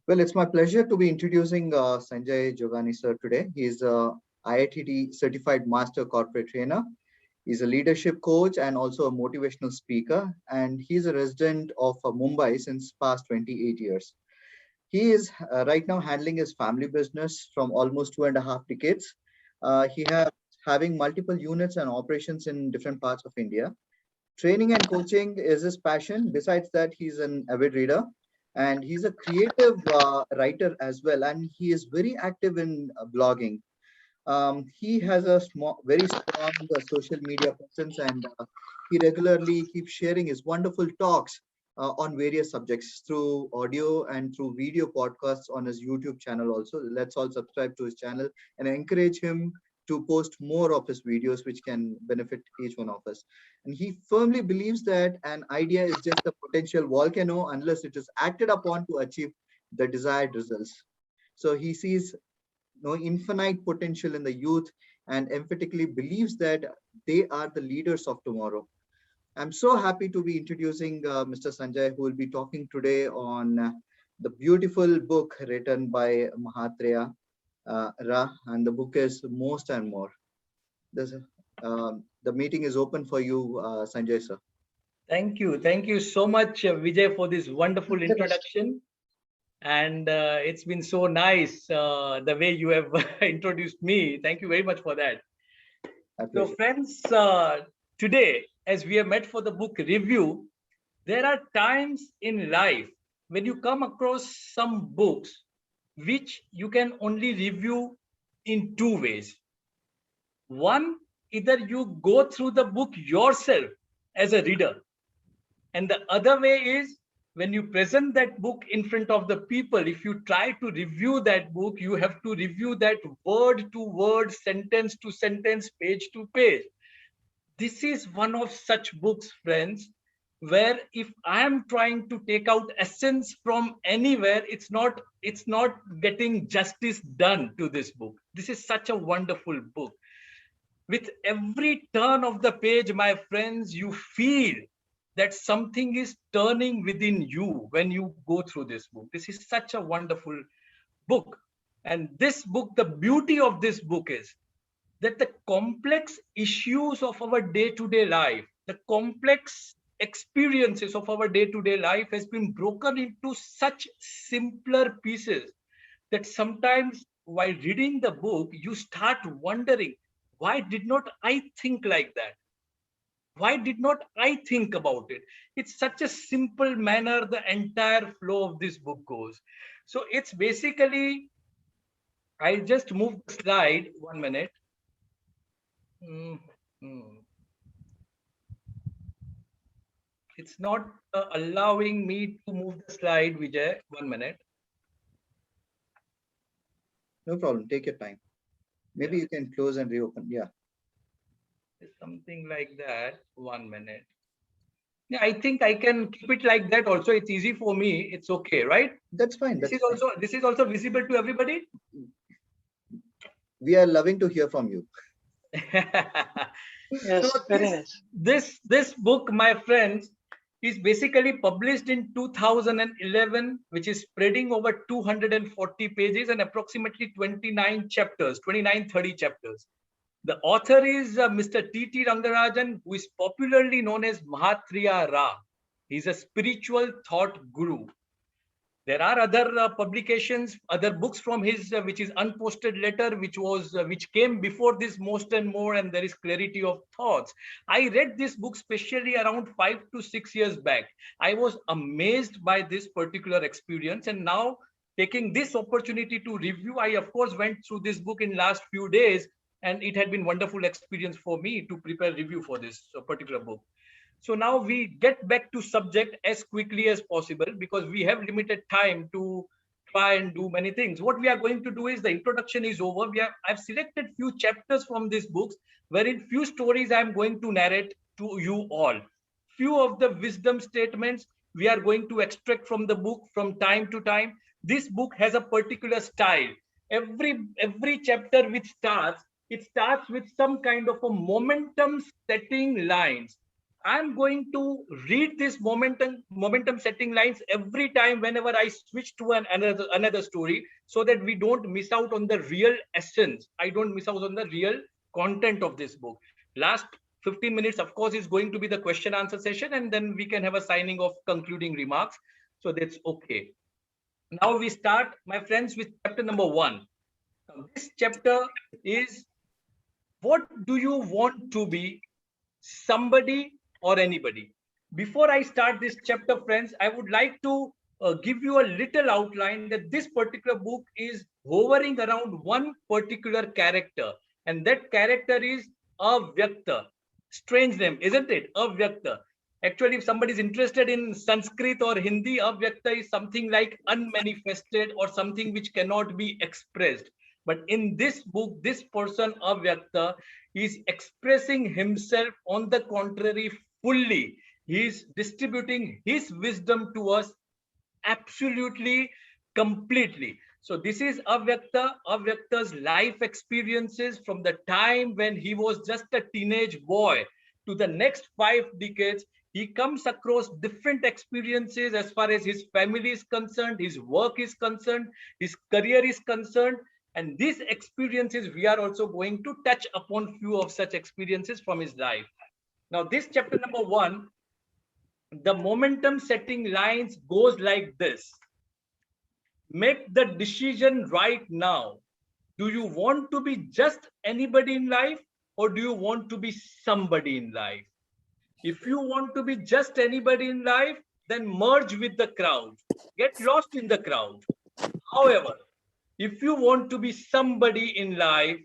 Well, it's my pleasure to be introducing Sanjay Jogani sir today. He's a IITT certified master corporate trainer. He's a leadership coach and also a motivational speaker. And he's a resident of Mumbai since past 28 years. He is right now handling his family business from almost 2.5 decades. He has having multiple units and operations in different parts of India. Training and coaching is his passion. Besides that, he's an avid reader and he's a creative writer as well. And he is very active in blogging. He has a very strong social media presence and he regularly keeps sharing his wonderful talks on various subjects through audio and through video podcasts on his YouTube channel also. Let's all subscribe to his channel and encourage him to post more of his videos which can benefit each one of us. And he firmly believes that an idea is just a potential volcano unless it is acted upon to achieve the desired results. So he sees infinite potential in the youth and emphatically believes that they are the leaders of tomorrow. I'm so happy to be introducing Mr. Sanjay, who will be talking today on the beautiful book written by Mahatria Ra, and the book is Most and More. This, the meeting is open for you, Sanjay sir. Thank you. Thank you so much, Vijay, for this wonderful introduction. And it's been so nice the way you have introduced me. Thank you very much for that. So friends, today, as we have met for the book review, there are times in life when you come across some books which you can only review in two ways. One, either you go through the book yourself as a reader, and the other way is when you present that book in front of the people. If you try to review that book, you have to review that word to word, sentence to sentence, page to page. This is one of such books, friends, where if I am trying to take out essence from anywhere, it's not getting justice done to this book. This is such a wonderful book. With every turn of the page, my friends, you feel that something is turning within you when you go through this book. This is such a wonderful book. And this book, the beauty of this book is that the complex issues of our day-to-day life, the complex experiences of our day-to-day life has been broken into such simpler pieces that sometimes while reading the book, you start wondering, why did not I think like that? Why did not I think about it? It's such a simple manner the entire flow of this book goes. So it's basically, I'll just move the slide 1 minute. It's not allowing me to move the slide, Vijay. 1 minute. No problem. Take your time. Maybe you can close and reopen. Yeah. Something like that. 1 minute. Yeah, I think I can keep it like that also. It's easy for me. It's okay, right? That's fine. This is also visible to everybody. We are loving to hear from you. Yes, so very nice. This book, my friends, is basically published in 2011, which is spreading over 240 pages and approximately 29 chapters, 29-30 chapters. The author is Mr. T.T. Rangarajan, who is popularly known as Mahatria Ra. He's a spiritual thought guru. There are other publications, other books from his, which is Unposted Letter, which came before this Most and More, and there is Clarity of Thoughts. I read this book specially around 5 to 6 years back. I was amazed by this particular experience, and now taking this opportunity to review, I of course went through this book in last few days, and it had been wonderful experience for me to prepare review for this particular book. So now we get back to subject as quickly as possible because we have limited time to try and do many things. What we are going to do is the introduction is over. I've selected few chapters from these books, wherein few stories I'm going to narrate to you all. Few of the wisdom statements we are going to extract from the book from time to time. This book has a particular style. Every chapter it starts with some kind of a momentum setting lines. I'm going to read this momentum setting lines every time whenever I switch to another story, so that we don't miss out on the real essence. I don't miss out on the real content of this book. Last 15 minutes, of course, is going to be the question answer session, and then we can have a signing of concluding remarks. So that's okay. Now we start, my friends, with chapter number 1. Now, this chapter is, what do you want to be, somebody or anybody? Before I start this chapter, friends, I would like to give you a little outline that this particular book is hovering around one particular character, and that character is Avyakta. Strange name, isn't it? Avyakta. Actually, if somebody is interested in Sanskrit or Hindi, Avyakta is something like unmanifested or something which cannot be expressed. But in this book, this person, Avyakta, is expressing himself on the contrary fully. He is distributing his wisdom to us absolutely, completely. So this is Avyakta's life experiences from the time when he was just a teenage boy to the next 5 decades. He comes across different experiences as far as his family is concerned, his work is concerned, his career is concerned. And these experiences, we are also going to touch upon few of such experiences from his life. Now, this chapter number 1, the momentum setting lines goes like this. Make the decision right now. Do you want to be just anybody in life, or do you want to be somebody in life? If you want to be just anybody in life, then merge with the crowd. Get lost in the crowd. However, if you want to be somebody in life,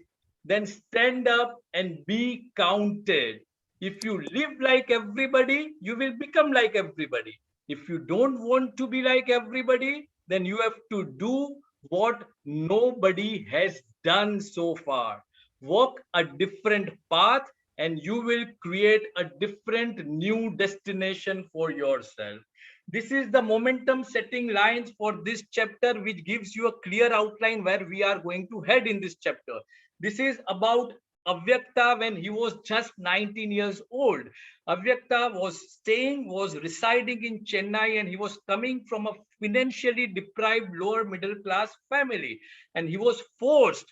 then stand up and be counted. If you live like everybody, you will become like everybody. If you don't want to be like everybody, then you have to do what nobody has done so far. Walk a different path, and you will create a different new destination for yourself. This is the momentum setting lines for this chapter, which gives you a clear outline where we are going to head in this chapter. This is about Avyakta when he was just 19 years old. Avyakta was residing in Chennai, and he was coming from a financially deprived lower middle class family. And he was forced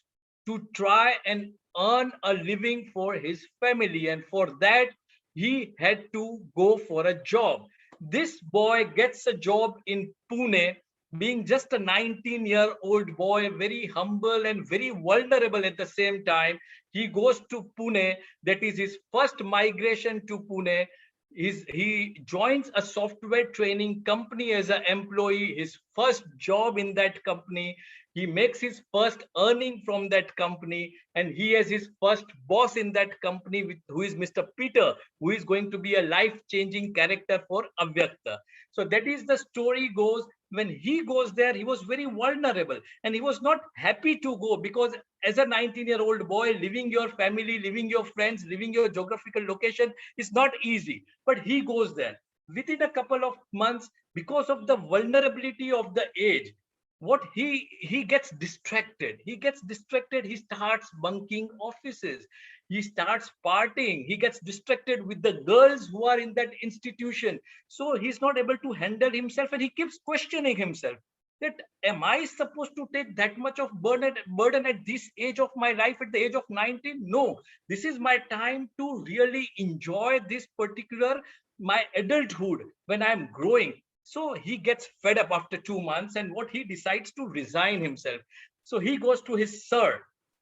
to try and earn a living for his family. And for that, he had to go for a job. This boy gets a job in Pune, being just a 19-year-old boy, very humble and very vulnerable at the same time. He goes to Pune. That is his first migration to Pune. He joins a software training company as an employee, his first job in that company. He makes his first earning from that company, and he has his first boss in that company, who is Mr. Peter, who is going to be a life-changing character for Avyakta. So that is the story goes. When he goes there, he was very vulnerable, and he was not happy to go, because as a 19-year-old boy, leaving your family, leaving your friends, leaving your geographical location is not easy. But he goes there. Within a couple of months, because of the vulnerability of the age, what he gets distracted. He starts bunking offices. He starts partying. He gets distracted with the girls who are in that institution. So he's not able to handle himself, and he keeps questioning himself that, am I supposed to take that much of burden at this age of my life, at the age of 19? No, this is my time to really enjoy this particular, my adulthood, when I'm growing. So he gets fed up after 2 months, and what he decides to resign himself. So he goes to his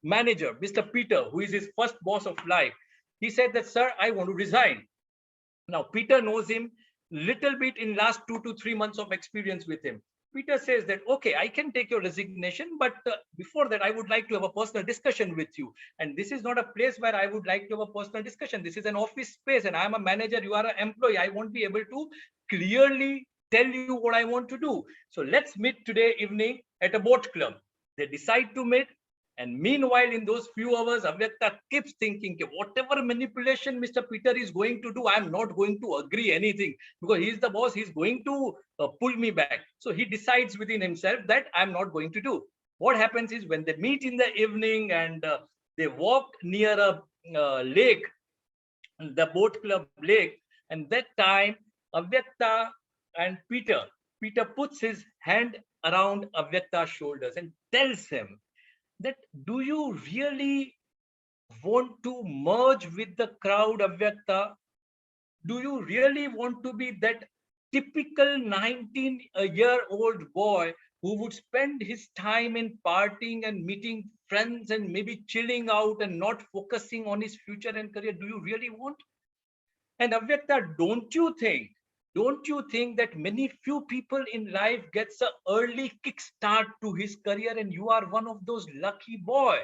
manager, Mr. Peter, who is his first boss of life. He said that, sir, I want to resign. Now, Peter knows him little bit in last 2 to 3 months of experience with him. Peter says that, okay, I can take your resignation, but before that, I would like to have a personal discussion with you. And this is not a place where I would like to have a personal discussion. This is an office space, and I'm a manager, you are an employee. I won't be able to clearly tell you what I want to do. So let's meet today evening at a boat club. They decide to meet. And meanwhile, in those few hours, Avyakta keeps thinking, whatever manipulation Mr. Peter is going to do, I'm not going to agree anything, because he's the boss. He's going to pull me back. So he decides within himself that I'm not going to do. What happens is, when they meet in the evening and they walk near a lake, the boat club lake, And that time, Avyakta and Peter puts his hand around Avyakta's shoulders and tells him that, do you really want to merge with the crowd, Avyakta? Do you really want to be that typical 19-year-old boy who would spend his time in partying and meeting friends and maybe chilling out and not focusing on his future and career? Do you really want? And Avyakta, don't you think that many few people in life gets an early kickstart to his career, and you are one of those lucky boy?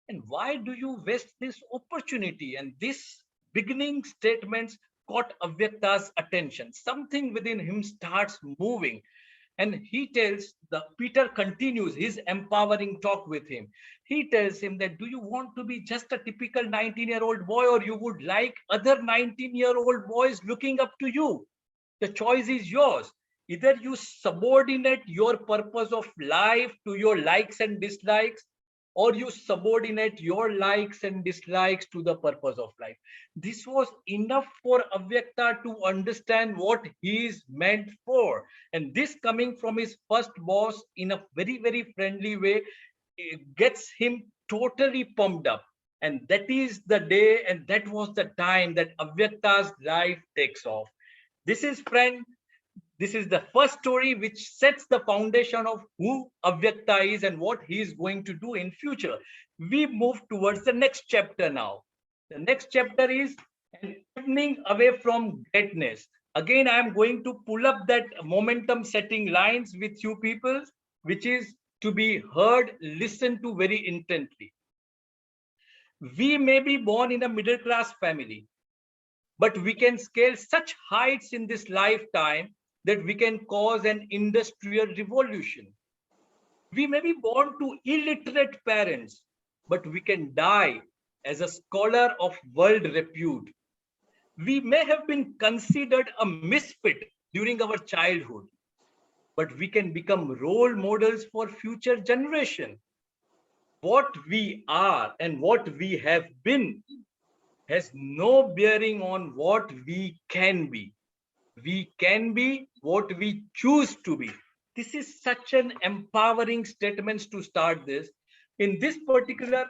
And why do you waste this opportunity? And this beginning statements caught Avyakta's attention. Something within him starts moving. And he tells the Peter continues his empowering talk with him. He tells him that, do you want to be just a typical 19-year-old boy, or you would like other 19-year-old boys looking up to you? The choice is yours. Either you subordinate your purpose of life to your likes and dislikes, or you subordinate your likes and dislikes to the purpose of life. This was enough for Avyakta to understand what he is meant for. And this coming from his first boss in a very, very friendly way, it gets him totally pumped up. And that is the day, and that was the time that Avyakta's life takes off. This is, friend, this is the first story which sets the foundation of who Avyakta is and what he is going to do in future. We move towards the next chapter now. The next chapter is an evening away from greatness. Again, I am going to pull up that momentum setting lines with you people, which is to be heard, listened to very intently. We may be born in a middle class family, but we can scale such heights in this lifetime that we can cause an industrial revolution. We may be born to illiterate parents, but we can die as a scholar of world repute. We may have been considered a misfit during our childhood, but we can become role models for future generation. What we are and what we have been has no bearing on what we can be. We can be what we choose to be. This is such an empowering statement to start this. In this particular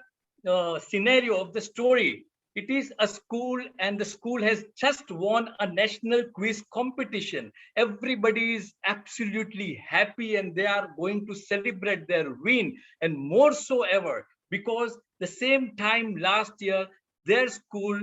scenario of the story, it is a school, and the school has just won a national quiz competition. Everybody is absolutely happy and they are going to celebrate their win, and more so ever because the same time last year their school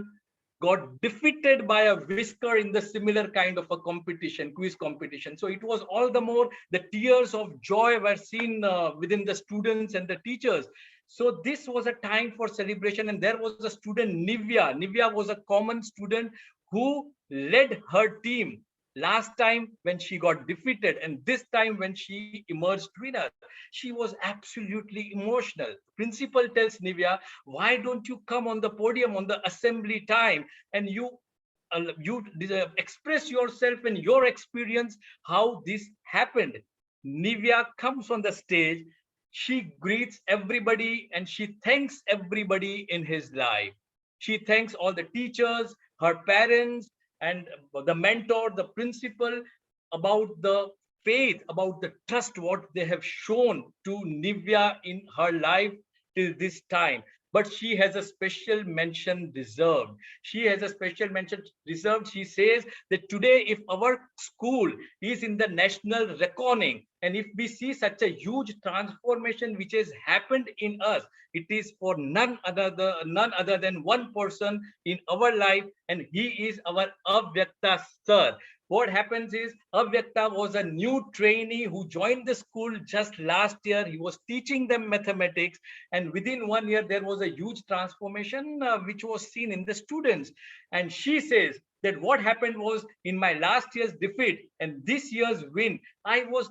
got defeated by a whisker in the similar kind of a competition, quiz competition. So it was all the more the tears of joy were seen within the students and the teachers. So this was a time for celebration, and there was a student, Nivya. Nivya was a common student who led her team last time when she got defeated, and this time when she emerged winner. She was absolutely emotional. Principal tells Nivya, why don't you come on the podium on the assembly time and you express yourself and your experience how this happened. Nivya comes on the stage. She greets everybody and she thanks everybody in his life. She thanks all the teachers, her parents, and the mentor, the principal, about the faith, about the trust what they have shown to Nivya in her life till this time. But she has a special mention reserved. She has a special mention reserved. She says that today, if our school is in the national reckoning, and if we see such a huge transformation which has happened in us, it is for none other than one person in our life, and he is our Avyakta sir. What happens is Avyakta was a new trainee who joined the school just last year. He was teaching them mathematics, and within 1 year there was a huge transformation which was seen in the students. And she says that what happened was, in my last year's defeat and this year's win, I was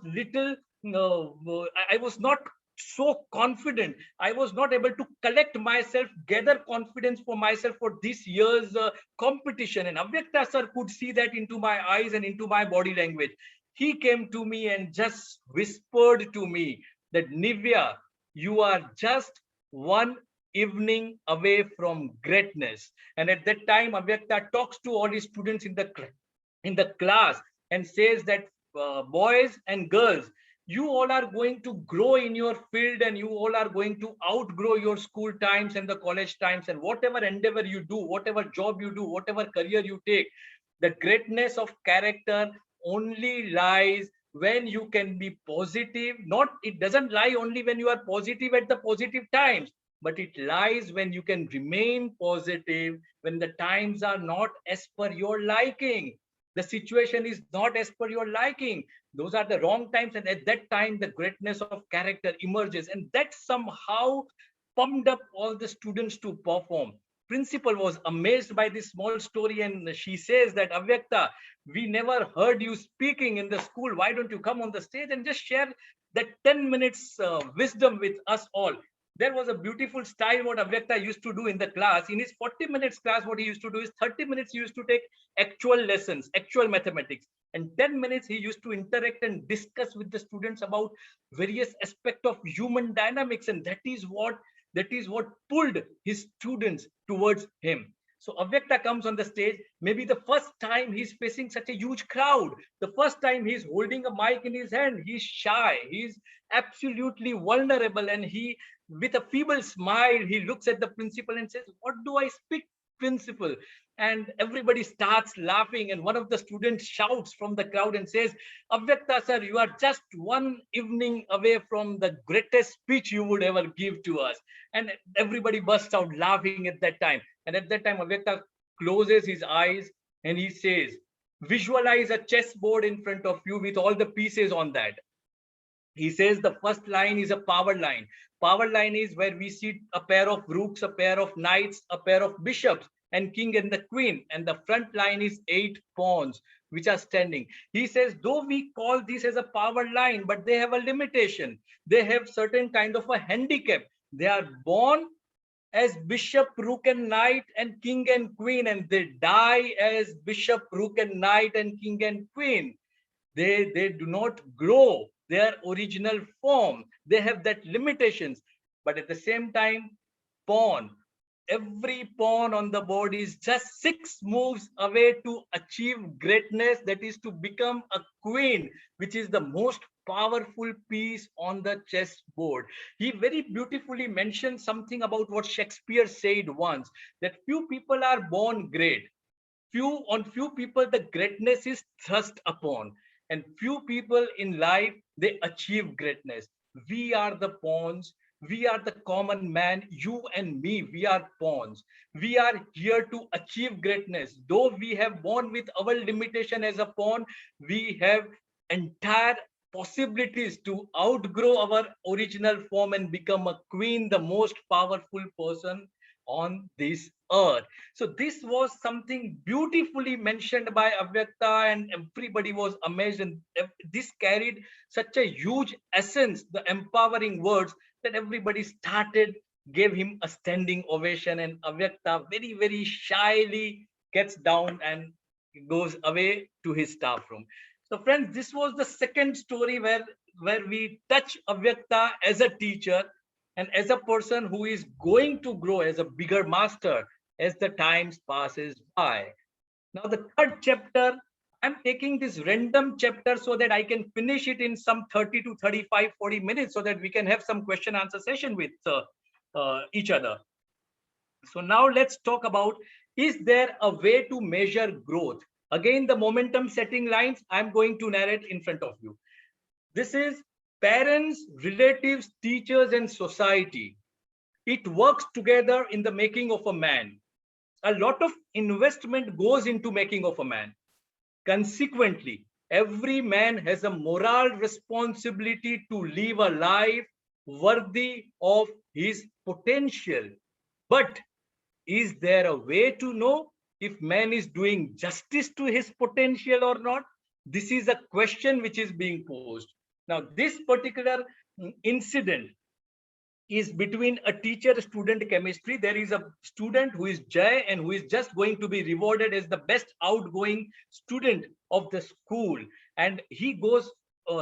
I was not so confident. I was not able to collect myself, gather confidence for myself for this year's competition. And Avyakta sir could see that into my eyes and into my body language. He came to me and just whispered to me that, Nivya, you are just one evening away from greatness. And at that time, Avyakta talks to all his students in the class and says that boys and girls, you all are going to grow in your field, and you all are going to outgrow your school times and the college times, and whatever endeavor you do, whatever job you do, whatever career you take, the greatness of character only lies when you can be positive. Not, it doesn't lie only when you are positive at the positive times, but it lies when you can remain positive when the times are not as per your liking, the situation is not as per your liking. Those are the wrong times, and at that time the greatness of character emerges, and that somehow pumped up all the students to perform. Principal was amazed by this small story, and she says that, Avyakta, we never heard you speaking in the school. Why don't you come on the stage and just share that 10 minutes wisdom with us all? There was a beautiful style what Avyakta used to do in the class. In his 40 minutes class, what he used to do is 30 minutes he used to take actual lessons, actual mathematics, and 10 minutes he used to interact and discuss with the students about various aspects of human dynamics, and that is what pulled his students towards him. So Avyakta comes on the stage, maybe the first time he's facing such a huge crowd, the first time he's holding a mic in his hand, he's shy, he's absolutely vulnerable, and he, with a feeble smile, he looks at the principal and says, what do I speak, principal? And everybody starts laughing, and one of the students shouts from the crowd and says, Avyakta sir, you are just one evening away from the greatest speech you would ever give to us. And everybody bursts out laughing at that time. And at that time, Avyakta closes his eyes and he says, visualize a chessboard in front of you with all the pieces on that. He says the first line is a power line. Power line is where we see a pair of rooks, a pair of knights, a pair of bishops, and king and the queen. And the front line is 8 pawns which are standing. He says, though we call this as a power line, but they have a limitation. They have certain kind of a handicap. They are born as bishop, rook, and knight, and king and queen, and they die as bishop, rook, and knight, and king and queen. They do not grow their original form. They have that limitations. But at the same time, pawn, every pawn on the board is just 6 moves away to achieve greatness, that is to become a queen, which is the most powerful piece on the chessboard. He very beautifully mentioned something about what Shakespeare said once, that few people are born great. Few people the greatness is thrust upon, and few people in life they achieve greatness. We are the pawns, we are the common man, you and me, we are pawns. We are here to achieve greatness. Though we have born with our limitation as a pawn, we have entire possibilities to outgrow our original form and become a queen, the most powerful person on this earth. So this was something beautifully mentioned by Avyakta, and everybody was amazed. And this carried such a huge essence, the empowering words, that everybody gave him a standing ovation. And Avyakta very, very shyly gets down and goes away to his staff room. So friends, this was the second story where we touch Avyakta as a teacher and as a person who is going to grow as a bigger master as the times passes by. Now the third chapter, I'm taking this random chapter so that I can finish it in some 30 to 35, 40 minutes so that we can have some question answer session with each other. So now let's talk about, is there a way to measure growth? Again, the momentum setting lines I'm going to narrate in front of you. This is parents, relatives, teachers, and society. It works together in the making of a man. A lot of investment goes into making of a man. Consequently, every man has a moral responsibility to live a life worthy of his potential. But is there a way to know if man is doing justice to his potential or not? This is a question which is being posed. Now, this particular incident is between a teacher-student chemistry. There is a student who is Jay and who is just going to be rewarded as the best outgoing student of the school. And he goes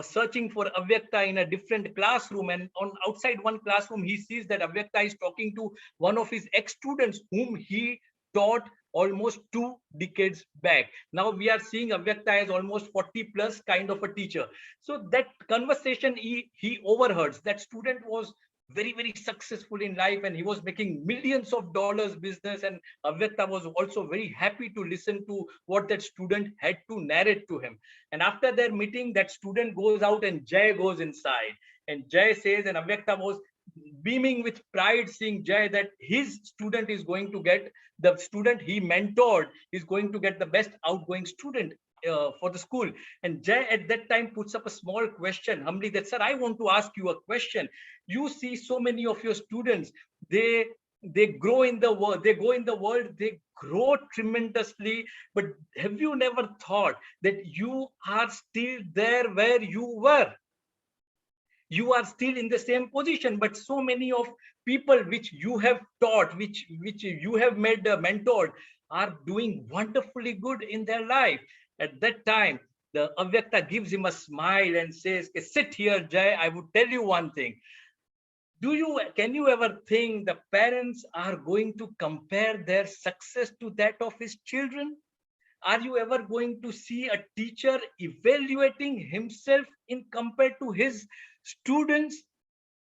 searching for Avyakta in a different classroom, and on outside one classroom he sees that Avyakta is talking to one of his ex-students whom he taught almost 2 decades back. Now we are seeing Avyakta as almost 40 plus kind of a teacher. So that conversation he overheard. That student was very, very successful in life, and he was making millions of dollars business, and Avyakta was also very happy to listen to what that student had to narrate to him. And after their meeting, that student goes out and Jay goes inside. And Jay says, and Avyakta was beaming with pride, seeing Jay, that his student is going to get, the student he mentored is going to get the best outgoing student for the school. And Jay at that time puts up a small question humbly, that, sir, I want to ask you a question. You see so many of your students, they grow in the world, they go in the world, they grow tremendously, but have you never thought that you are still there where you were? You are still in the same position, but so many of people which you have taught, which you have made mentored, are doing wonderfully good in their life. At that time, the Avyakta gives him a smile and says, sit here, Jay, I would tell you one thing. Can you ever think the parents are going to compare their success to that of his children? Are you ever going to see a teacher evaluating himself in compared to his students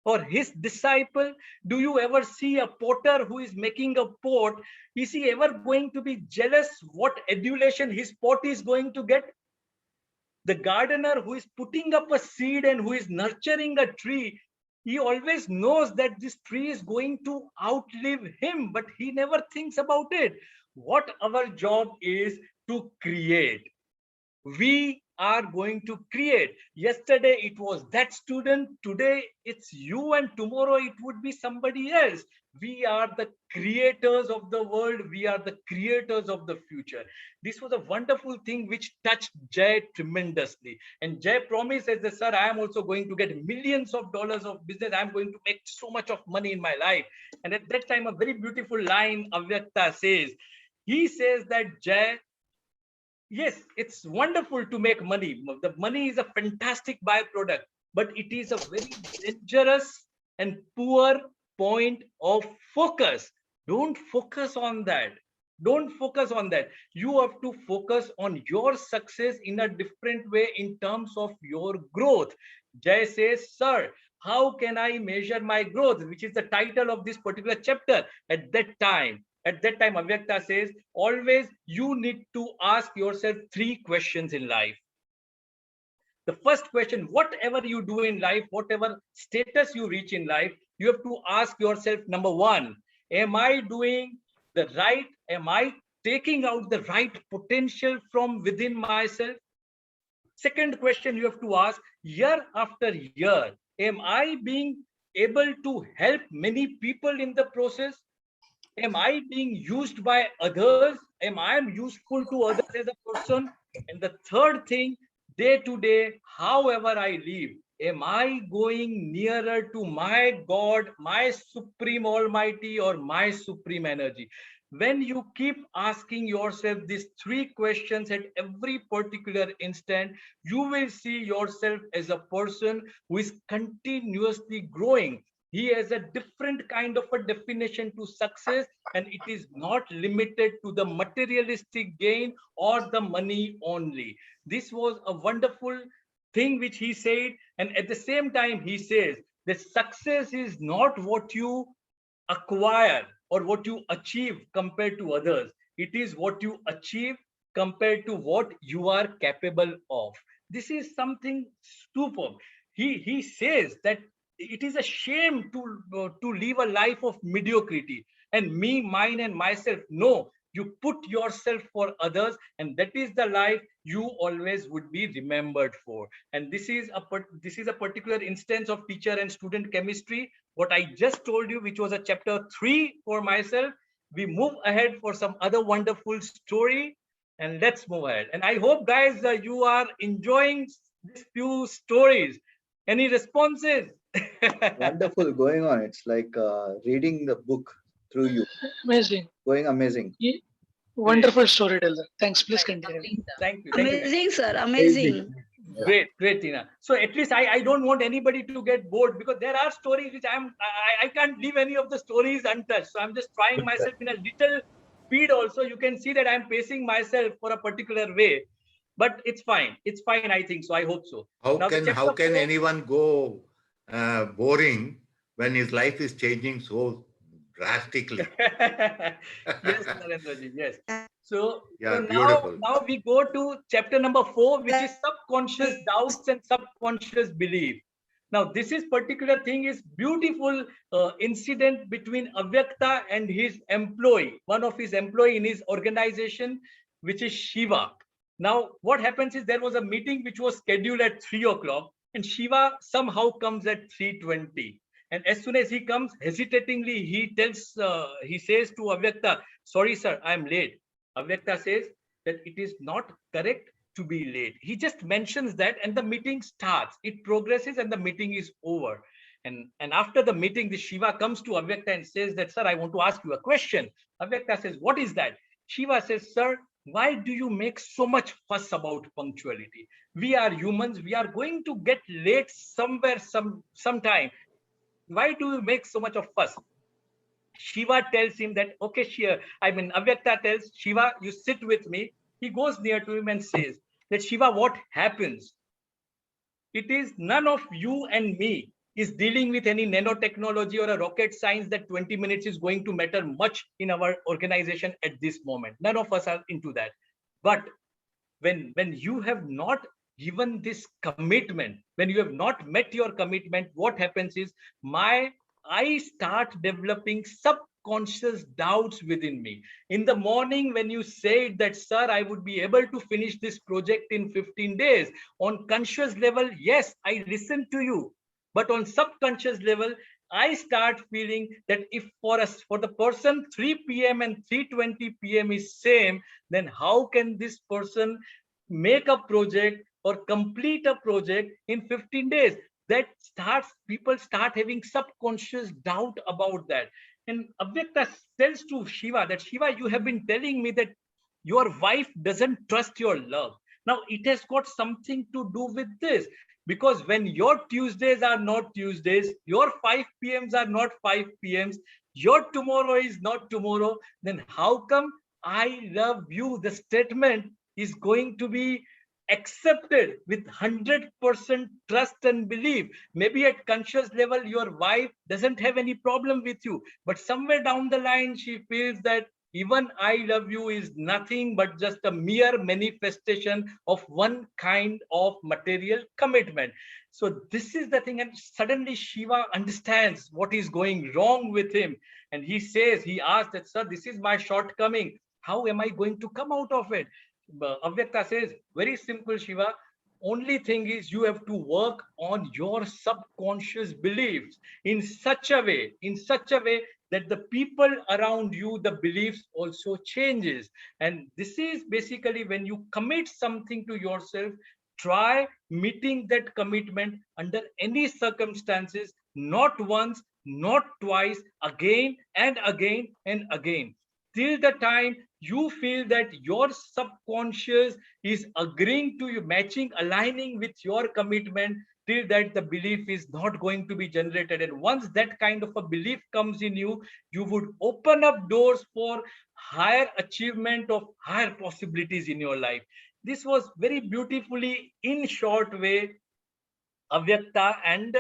or his disciple? Do you ever see a potter who is making a pot? Is he ever going to be jealous what adulation his pot is going to get? The gardener who is putting up a seed and who is nurturing a tree, he always knows that this tree is going to outlive him, but he never thinks about it. What our job is to create. We are going to create. Yesterday it was that student, today it's you, and tomorrow it would be somebody else. We are the creators of the world. We are the creators of the future. This was a wonderful thing which touched Jay tremendously. And Jay promises that, sir, I am also going to get millions of dollars of business. I'm going to make so much of money in my life. And at that time, a very beautiful line Avyakta says. He says that, Jay, yes, it's wonderful to make money. The money is a fantastic byproduct, but it is a very dangerous and poor point of focus. Don't focus on that. Don't focus on that. You have to focus on your success in a different way in terms of your growth. Jay says, sir, how can I measure my growth? Which is the title of this particular chapter. At that time, Avyakta says, always you need to ask yourself 3 questions in life. The first question, whatever you do in life, whatever status you reach in life, you have to ask yourself, number 1, am I doing the right? Am I taking out the right potential from within myself? Second question you have to ask, year after year, am I being able to help many people in the process? Am I being used by others? Am I useful to others as a person? And the third thing, day to day, however I live, am I going nearer to my God, my supreme almighty, or my supreme energy? When you keep asking yourself these 3 questions at every particular instant, you will see yourself as a person who is continuously growing. He has a different kind of a definition to success, and it is not limited to the materialistic gain or the money only. This was a wonderful thing which he said. And at the same time, he says that success is not what you acquire or what you achieve compared to others. It is what you achieve compared to what you are capable of. This is something superb. He says that it is a shame to live a life of mediocrity and me, mine, and myself. No, you put yourself for others, and that is the life you always would be remembered for. And this is a particular instance of teacher and student chemistry. What I just told you, which was a chapter 3 for myself. We move ahead for some other wonderful story, and let's move ahead. And I hope, guys, you are enjoying these few stories. Any responses? Wonderful going on. It's like reading the book through you. Amazing. Going amazing. Wonderful storyteller. Thanks. Please continue. Thank you. Amazing, sir. Amazing. Yeah. Great, Tina. So at least I don't want anybody to get bored, because there are stories which I can't leave any of the stories untouched. So I'm just trying myself in a little speed also. You can see that I'm pacing myself for a particular way, but it's fine. It's fine, I think so. I hope so. Now the How chapter can 4. anyone go boring when his life is changing so drastically? Yes, Narendraji, yes. So, Yeah, now, beautiful. we go to chapter number 4, which is subconscious doubts and subconscious belief. Now, this is particular thing is beautiful incident between Avyakta and his employee, one of his employee in his organization, which is Shiva. Now, what happens is there was a meeting which was scheduled at 3 o'clock, and Shiva somehow comes at 3:20. And as soon as he comes, hesitatingly, he says to Avyakta, "Sorry, sir, I'm late." Avyakta says that it is not correct to be late. He just mentions that, and the meeting starts. It progresses, and the meeting is over. And after the meeting, the Shiva comes to Avyakta and says that, "Sir, I want to ask you a question." Avyakta says, "What is that?" Shiva says, "Sir, why do you make so much fuss about punctuality? We are humans. We are going to get late somewhere, sometime. Why do you make so much of fuss?" Shiva tells him that, okay, Avyakta tells Shiva, "You sit with me." He goes near to him and says that, "Shiva, what happens? It is none of you and me is dealing with any nanotechnology or a rocket science that 20 minutes is going to matter much in our organization at this moment. None of us are into that. But when you have not given this commitment, when you have not met your commitment, what happens is I start developing subconscious doubts within me. In the morning, when you said that, 'Sir, I would be able to finish this project in 15 days,' on conscious level, yes, I listen to you. But on subconscious level, I start feeling that if for us, for the person 3 p.m. and 3:20 p.m. is same, then how can this person make a project or complete a project in 15 days? That starts, people start having subconscious doubt about that. And Avyakta tells to Shiva that, "Shiva, you have been telling me that your wife doesn't trust your love. Now it has got something to do with this, because when your Tuesdays are not Tuesdays, your 5 p.m.s are not 5 p.m.s, your tomorrow is not tomorrow, then how come 'I love you,' the statement, is going to be accepted with 100% trust and belief? Maybe at conscious level, your wife doesn't have any problem with you, but somewhere down the line, she feels that even 'I love you' is nothing but just a mere manifestation of one kind of material commitment." So this is the thing. And suddenly Shiva understands what is going wrong with him. And he asks that, "Sir, this is my shortcoming. How am I going to come out of it?" Avyakta says, "Very simple, Shiva. Only thing is you have to work on your subconscious beliefs in such a way that the people around you, the beliefs also changes." And this is basically when you commit something to yourself, try meeting that commitment under any circumstances, not once, not twice, again and again and again, till the time you feel that your subconscious is agreeing to you, matching, aligning with your commitment. Till that, the belief is not going to be generated. And once that kind of a belief comes in you, you would open up doors for higher achievement of higher possibilities in your life. This was very beautifully, in short way, Avyakta and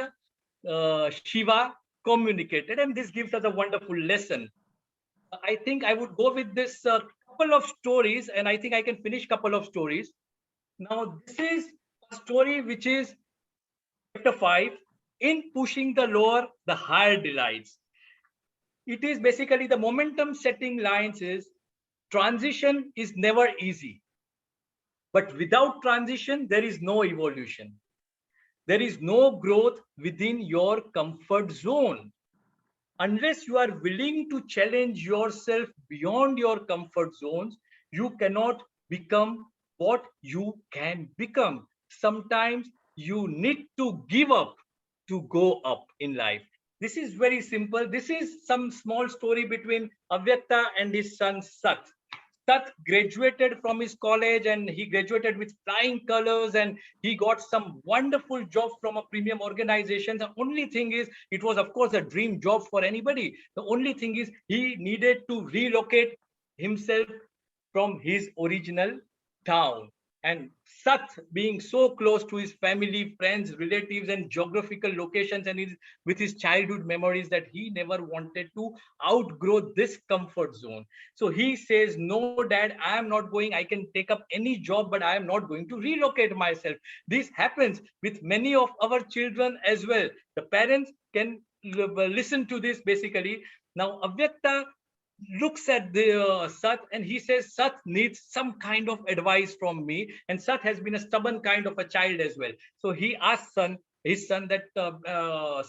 Shiva communicated, and this gives us a wonderful lesson. I think I would go with this couple of stories, and I think I can finish couple of stories. Now, this is a story which is chapter 5, "In pushing the lower, the higher delights." It is basically the momentum setting lines is, transition is never easy, but without transition, there is no evolution. There is no growth within your comfort zone. Unless you are willing to challenge yourself beyond your comfort zones, you cannot become what you can become. Sometimes you need to give up to go up in life. This is very simple. This is some small story between Avyakta and his son Sat. Sat graduated from his college and he graduated with flying colors and he got some wonderful job from a premium organization. The only thing is, it was of course a dream job for anybody. The only thing is he needed to relocate himself from his original town. And Sat, being so close to his family, friends, relatives, and geographical locations, and with his childhood memories, that he never wanted to outgrow this comfort zone. So he says, "No, Dad, I am not going. I can take up any job, but I am not going to relocate myself." This happens with many of our children as well. The parents can listen to this basically. Now, Avyakta looks at the Sat and he says, "Sat needs some kind of advice from me." And Sat has been a stubborn kind of a child as well. So he asks his son that,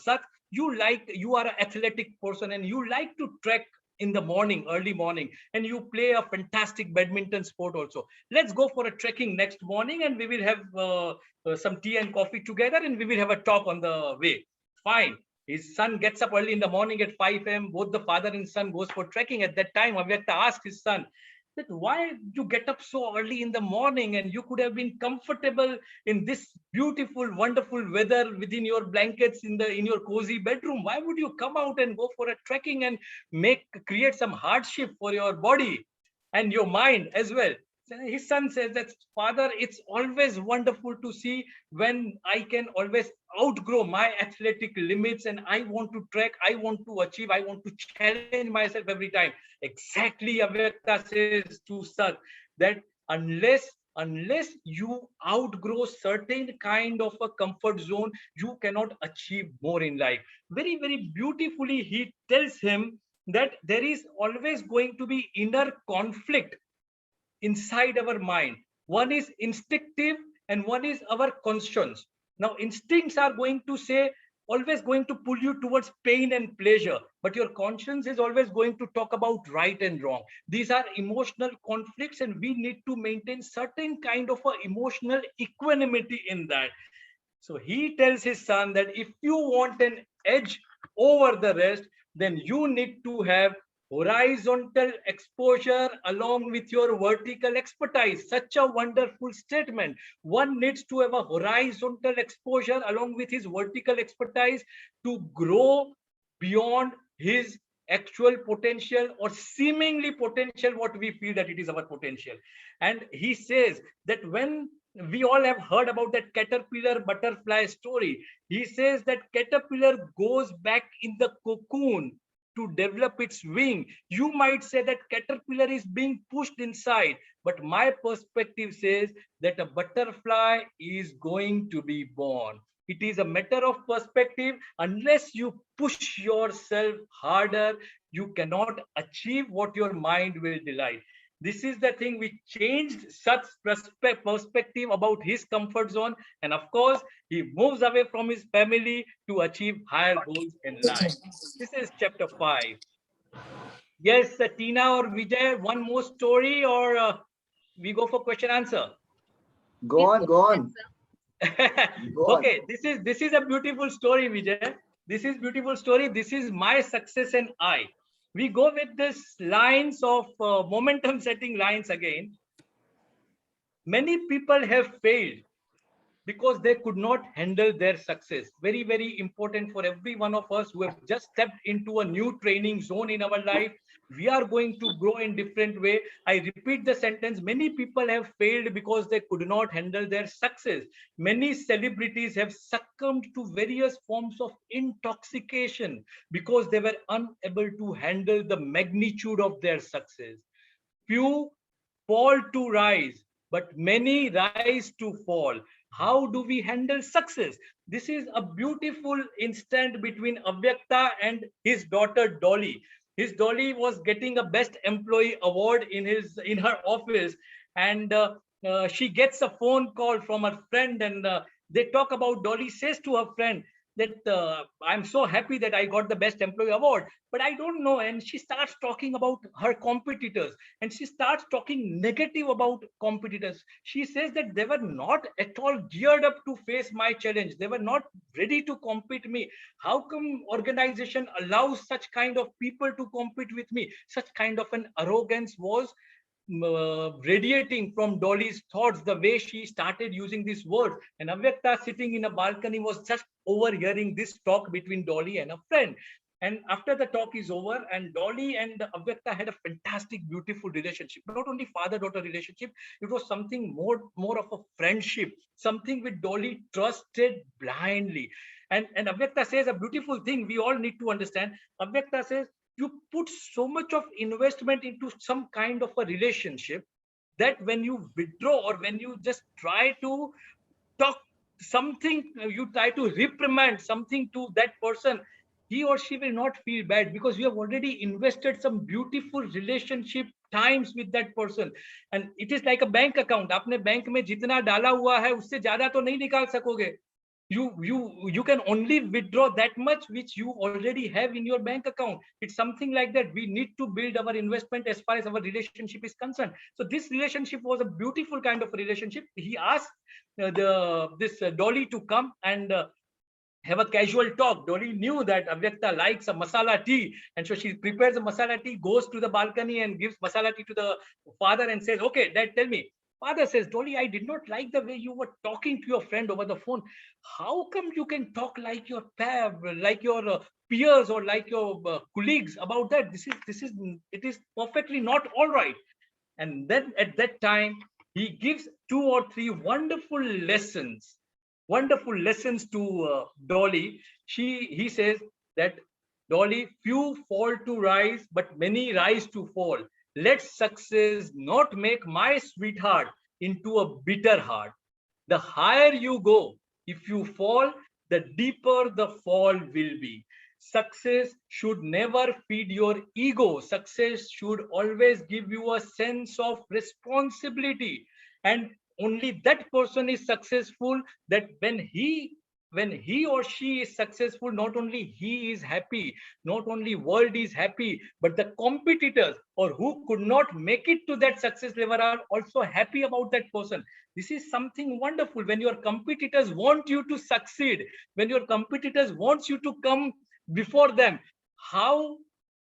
"Sat, you are an athletic person and you like to trek in the morning, early morning, and you play a fantastic badminton sport also. Let's go for a trekking next morning and we will have some tea and coffee together and we will have a talk on the way." Fine. His son gets up early in the morning at 5 a.m. Both the father and son goes for trekking. At that time, Avyakta asked his son that, "Why you get up so early in the morning and you could have been comfortable in this beautiful, wonderful weather within your blankets in your cozy bedroom? Why would you come out and go for a trekking and create some hardship for your body and your mind as well?" His son says that, "Father, it's always wonderful to see when I can always outgrow my athletic limits and I want to trek, I want to achieve, I want to challenge myself every time." Exactly, Avyakta says to Sat that unless you outgrow certain kind of a comfort zone, you cannot achieve more in life. Very, very beautifully, he tells him that there is always going to be inner conflict inside our mind. One is instinctive and one is our conscience. Now, instincts are going to say, always going to pull you towards pain and pleasure, but your conscience is always going to talk about right and wrong. These are emotional conflicts, and we need to maintain certain kind of a emotional equanimity in that. So he tells his son that if you want an edge over the rest, then you need to have horizontal exposure along with your vertical expertise. Such a wonderful statement. One needs to have a horizontal exposure along with his vertical expertise to grow beyond his actual potential or seemingly potential, what we feel that it is our potential. And he says that when we all have heard about that caterpillar butterfly story, he says that caterpillar goes back in the cocoon to develop its wing. You might say that caterpillar is being pushed inside, but my perspective says that a butterfly is going to be born. It is a matter of perspective. Unless you push yourself harder, you cannot achieve what your mind will delight. This is the thing which changed such perspective about his comfort zone. And of course, he moves away from his family to achieve higher goals in life. This is chapter 5. Yes, Tina or Vijay, one more story, or we go for question answer? Go on, go on. Go on. Okay, this is a beautiful story, Vijay. This is beautiful story. This is my success and I. We go with this lines of momentum setting lines again. Many people have failed because they could not handle their success. Very, very important for every one of us who have just stepped into a new training zone in our life. We are going to grow in different way. I repeat the sentence. Many people have failed because they could not handle their success. Many celebrities have succumbed to various forms of intoxication because they were unable to handle the magnitude of their success. Few fall to rise, but many rise to fall. How do we handle success? This is a beautiful instant between Avyakta and his daughter Dolly. His Dolly was getting a best employee award in her office, and she gets a phone call from her friend, and they talk about. Dolly says to her friend that, "I'm so happy that I got the best employee award, but I don't know." And she starts talking about her competitors, and she starts talking negative about competitors. She says that they were not at all geared up to face my challenge. They were not ready to compete me. How come organization allows such kind of people to compete with me? Such kind of an arrogance was radiating from Dolly's thoughts, the way she started using these words. And Avyakta, sitting in a balcony, was just overhearing this talk between Dolly and a friend. And after the talk is over, and Dolly and Avyakta had a fantastic, beautiful relationship. Not only father-daughter relationship, it was something more of a friendship, something with Dolly trusted blindly. And Avyakta says a beautiful thing we all need to understand. Avyakta says, you put so much of investment into some kind of a relationship that when you withdraw, or when you just try to talk something, you try to reprimand something to that person, he or she will not feel bad, because you have already invested some beautiful relationship times with that person. And it is like a bank account. आपने bank में जितना डाला हुआ है उससे ज्यादा तो नहीं निकाल सकोगे. You can only withdraw that much which you already have in your bank account. It's something like that. We need to build our investment as far as our relationship is concerned. So this relationship was a beautiful kind of relationship. He asked Dolly to come and have a casual talk. Dolly knew that Avyakta likes a masala tea, and so she prepares a masala tea, goes to the balcony and gives masala tea to the father and says, okay, Dad, tell me. Father says, Dolly, I did not like the way you were talking to your friend over the phone. How come you can talk like your peers or like your colleagues about that? It is perfectly not all right. And then at that time, he gives 2 or 3 wonderful lessons to Dolly. He says that, Dolly, few fall to rise, but many rise to fall. Let success not make my sweetheart into a bitter heart. The higher you go, if you fall, the deeper the fall will be. Success should never feed your ego. Success should always give you a sense of responsibility. And only that person is successful, that when he or she is successful, not only he is happy, not only world is happy, but the competitors or who could not make it to that success level are also happy about that person. This is something wonderful. When your competitors want you to succeed, when your competitors wants you to come before them, how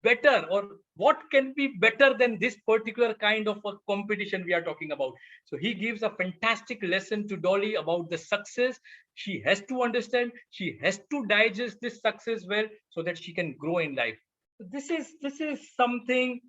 better, or what can be better than this particular kind of a competition we are talking about? So he gives a fantastic lesson to Dolly about the success. She has to understand, she has to digest this success well, so that she can grow in life. This is something.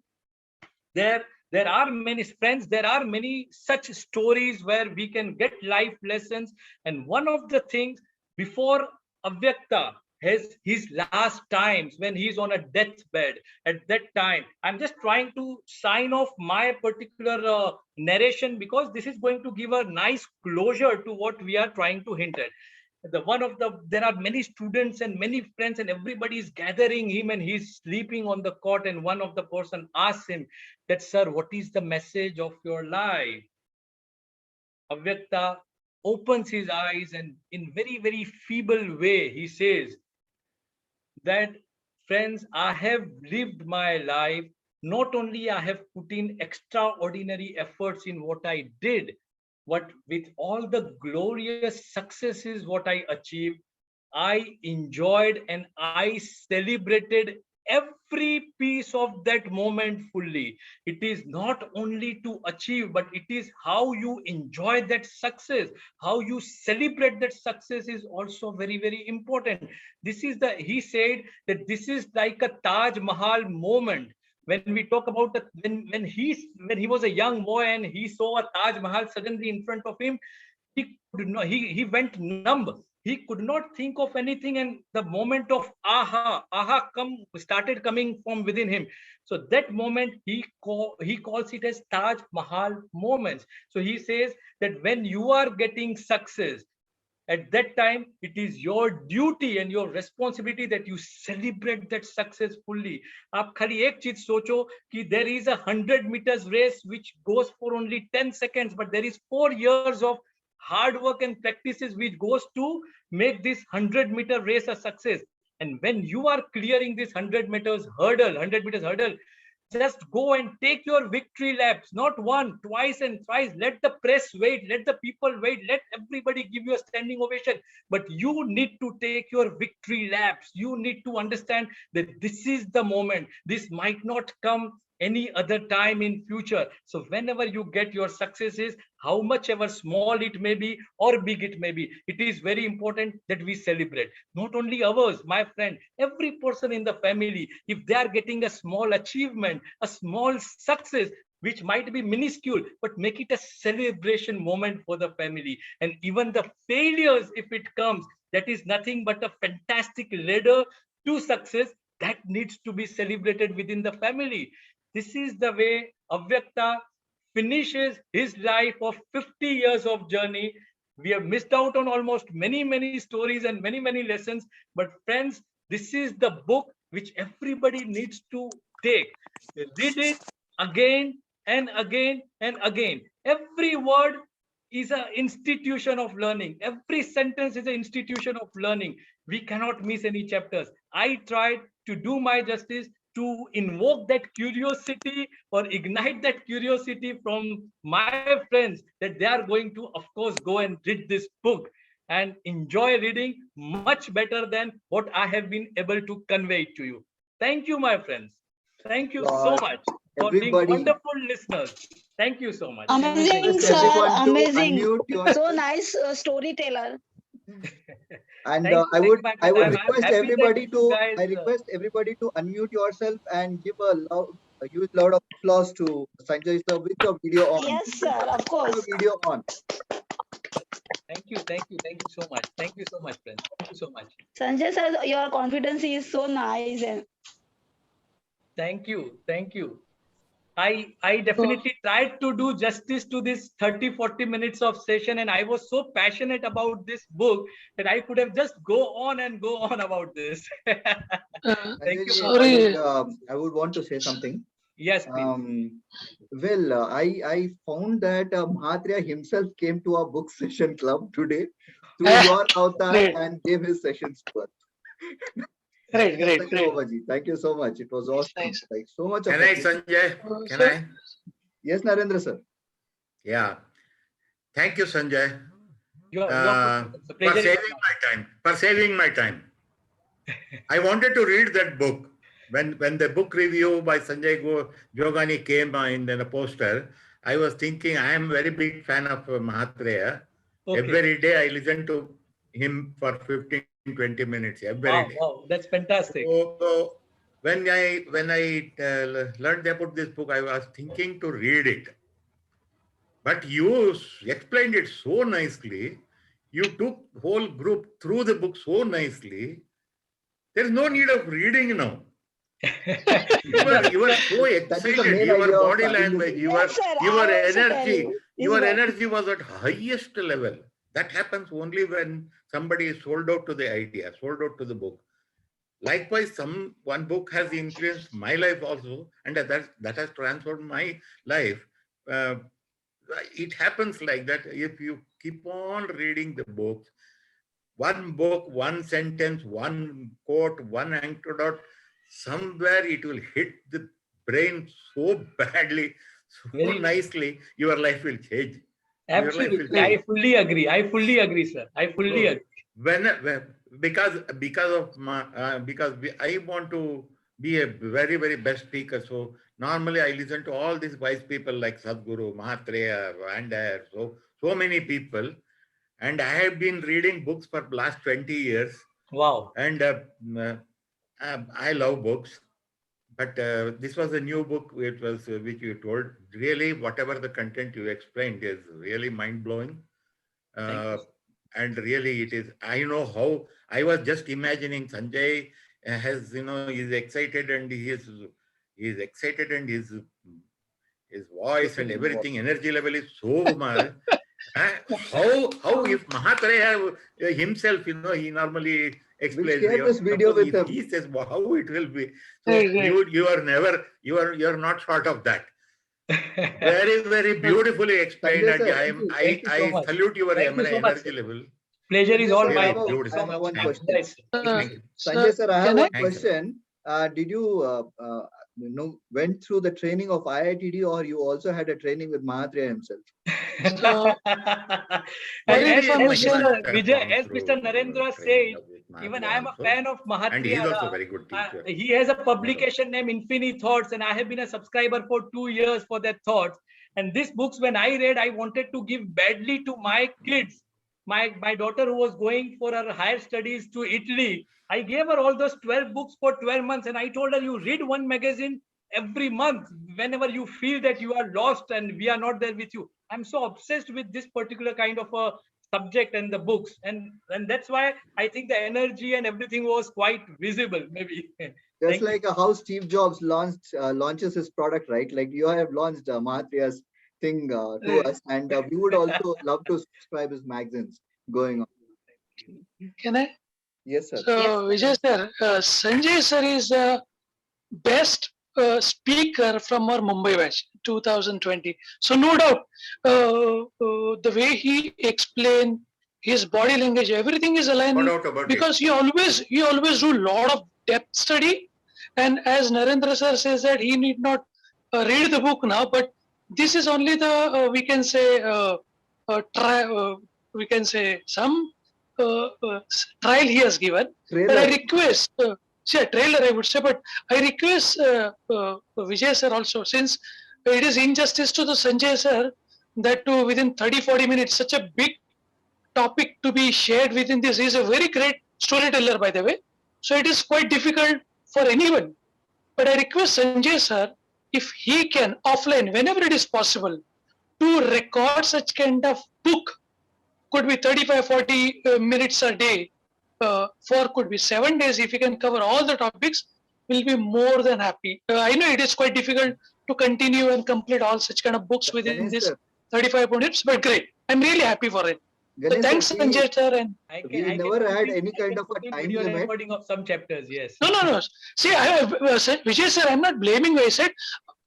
There are many friends, there are many such stories where we can get life lessons. And one of the things, before Avyakta has his last times, when he's on a deathbed, at that time, I'm just trying to sign off my particular narration, because this is going to give a nice closure to what we are trying to hint at. There are many students and many friends, and everybody is gathering him, and he's sleeping on the cot, and one of the person asks him that, sir, what is the message of your life? Avyakta opens his eyes, and in very, very feeble way, he says that, friends, I have lived my life. Not only I have put in extraordinary efforts in what I did, but with all the glorious successes what I achieved, I enjoyed and I celebrated every piece of that moment fully. It is not only to achieve, but it is how you enjoy that success, how you celebrate that success is also very, very important. He said that this is like a Taj Mahal moment. When we talk about when he was a young boy and he saw a Taj Mahal suddenly in front of him, he went numb. He could not think of anything, and the moment of aha started coming from within him. So that moment he calls it as Taj Mahal moments. So he says that when you are getting success, at that time, it is your duty and your responsibility that you celebrate that success fully. आप खाली एक चीज सोचो कि there is a 100 meters race which goes for only 10 seconds, but there is 4 years of hard work and practices which goes to make this 100-meter race a success. And when you are clearing this 100 meters hurdle, just go and take your victory laps, not one, twice and thrice. Let the press wait, let the people wait, let everybody give you a standing ovation. But you need to take your victory laps. You need to understand that this is the moment. This might not come any other time in future. So whenever you get your successes, how much ever small it may be or big it may be, it is very important that we celebrate. Not only ours, my friend, every person in the family, if they are getting a small achievement, a small success, which might be minuscule, but make it a celebration moment for the family. And even the failures, if it comes, that is nothing but a fantastic ladder to success that needs to be celebrated within the family. This is the way Avyakta finishes his life of 50 years of journey. We have missed out on almost many stories and many lessons. But friends, this is the book which everybody needs to take. Read it again and again and again. Every word is an institution of learning. Every sentence is an institution of learning. We cannot miss any chapters. I tried to do my justice to invoke that curiosity or ignite that curiosity from my friends, that they are going to, of course, go and read this book and enjoy reading much better than what I have been able to convey to you. Thank you, my friends. Thank you so much for being Everybody, wonderful listeners. Thank you so much. Amazing, request sir. everyone to Amazing. unmute your So nice storyteller. and Thank you, I would thank you, my friend. I'm request happy that everybody you to guys, unmute yourself and give a huge loud of applause to Sanjay sir with your video on. Yes, sir. Of Your course. video on. thank you so much. Thank you so much, friends. Thank you so much. Sanjay sir, your confidence is so nice. And Thank you. I definitely tried to do justice to this 30-40 minutes of session, and I was so passionate about this book that I could have just go on about this. Thank you. Sanjay, I would want to say something. Yes, please. I found that Mahatriya himself came to our book session club today through your avatar Great. and gave his sessions to us. Great. Babaji, thank you so much. It was awesome. Nice. Like so much. Can I, Sanjay? Can I? Yes, Narendra sir. Yeah. Thank you, Sanjay, Your for pleasure is saving my time. For saving my time. I wanted to read that book. When the book review by Sanjay Jogani came in the poster, I was thinking I am a very big fan of Mahatriya. Okay. Every day I listen to him for 15-20 minutes every day. Wow, that's fantastic. So when I learned about this book, I was thinking to read it. But you explained it so nicely. You took whole group through the book so nicely. There is no need of reading now. You were so excited. Your body language, your energy was at highest level. That happens only when somebody is sold out to the idea, sold out to the book. Likewise, one book has influenced my life also, and that has transformed my life. It happens like that if you keep on reading the books. One book, one sentence, one quote, one anecdote, somewhere it will hit the brain so badly, so nicely, your life will change. Absolutely. I fully agree, sir. I fully agree. Because I want to be a very, very best speaker. So normally I listen to all these wise people like Sadhguru, Mahatriya, Vander, so many people. And I have been reading books for the last 20 years. Wow. And I love books. But this was a new book which you told. Really, whatever the content you explained is really mind-blowing. And really it is, I know how, I was just imagining Sanjay has, he's excited and he's excited and his voice and everything, energy level is so much. How if Mahatriya himself, he normally explains. We'll share this video with him. He says, how it will be. So you are not short of that. Very, very beautifully explained. And I salute your energy level. Pleasure is all mine. I have one question. Thank you. Sanjay sir, I have one Thank you. question. Did you went through the training of IITD, or you also had a training with Mahatriya himself? As Mr. Narendra said, Even Mahatria I am a also. fan of And he is Mahatria also Rao. very good teacher. He has a publication named Infinite Thoughts, and I have been a subscriber for 2 years for that thoughts. And these books, when I read, I wanted to give badly to my kids. My daughter, who was going for her higher studies to Italy, I gave her all those 12 books for 12 months, and I told her, you read one magazine every month whenever you feel that you are lost and we are not there with you. I'm so obsessed with this particular kind of a subject and the books, and that's why I think the energy and everything was quite visible, maybe. Just Thank you. like how Steve Jobs launches his product, right? Like you have launched Mahatria's thing to us, and we would also love to subscribe his magazines going on. Can I? Yes, sir. So, Vijay sir, Sanjay sir is the best speaker from our Mumbai batch 2020. So no doubt, the way he explained his body language, everything is No aligned doubt about it. because he always do a lot of depth study. And as Narendra sir says that he need not read the book now, but this is only the we can say try we can say some trial he has given. But I Trailer. request, see a trailer I would say, but I request Vijay sir also, since it is injustice to the Sanjay sir that to within 30-40 minutes, such a big topic to be shared within this. He is a very great storyteller, by the way. So it is quite difficult for anyone. But I request Sanjay sir, if he can offline, whenever it is possible, to record such kind of book, could be 35-40 minutes a day, for could be 7 days. If you can cover all the topics, will be more than happy. I know it is quite difficult to continue and complete all such kind of books within Ganesh this sir, 35 minutes, but great. I'm really happy for it. So Ganesh thanks, sir, Sanjay sir. And we never had any kind of a time video limit. recording of some chapters. Yes. no. See, I said, Vijay sir, I'm not blaming you. I said